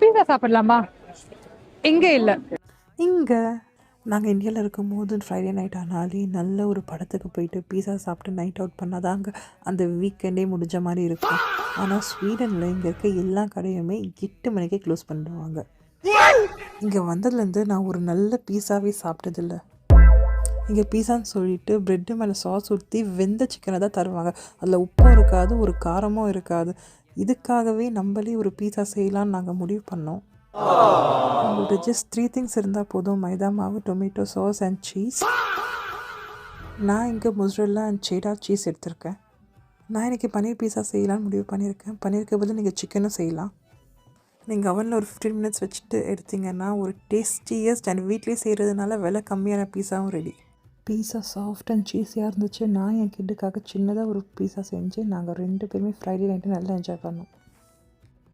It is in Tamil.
பீஸா சாப்பிடலாமா? இங்க இல்ல. இங்கே நாங்கள் இந்தியாவில் இருக்கும்போது ஃப்ரைடே நைட் ஆனாலே நல்ல ஒரு படத்துக்கு போயிட்டு பீஸா சாப்பிட்டு நைட் அவுட் பண்ணால் தாங்க அந்த வீக்கெண்டே முடிஞ்ச மாதிரி இருக்கும். ஆனால் ஸ்வீடனில் இங்கே இருக்க எல்லா கடையுமே 8 மணிக்கே க்ளோஸ் பண்ணிடுவாங்க. இங்கே வந்ததுலேருந்து நான் ஒரு நல்ல பீஸாவே சாப்பிட்டதில்ல. இங்கே பீஸான்னு சொல்லிட்டு ப்ரெட்டு மேலே சாஸ் ஊற்றி வெந்த சிக்கனை தான் தருவாங்க. அதில் உப்பும் இருக்காது, ஒரு காரமும் இருக்காது. இதுக்காகவே நம்மளே ஒரு பீஸா செய்யலான்னு நாங்கள் முடிவு பண்ணோம். உங்கள்கிட்ட ஜஸ்ட் 3 திங்ஸ் இருந்தால் போதும்: மைதா மாவு, டொமேட்டோ சாஸ் அண்ட் சீஸ். நான் இங்கே மொசரெல்லா அண்ட் சேடார் சீஸ் எடுத்திருக்கேன். நான் இன்றைக்கி பன்னீர் பீஸா செய்யலான்னு முடிவு பண்ணியிருக்கேன். பன்னீருக்கு பதில் நீங்கள் சிக்கனும் செய்யலாம். நீங்கள் அவனில் ஒரு 15 மினிட்ஸ் வச்சுட்டு எடுத்திங்கன்னா ஒரு டேஸ்டியஸ்ட் அண்ட் வீட்லேயே செய்கிறதுனால விலை கம்மியான பீஸாவும் ரெடி. பீஸா சாஃப்ட் அண்ட் சீஸியாக இருந்துச்சு. நான் என் கிட்டுக்காக சின்னதாக ஒரு பீஸா செஞ்சு நாங்கள் 2 பேருமே ஃப்ரைடே நைட்டு நல்லா என்ஜாய் பண்ணோம்.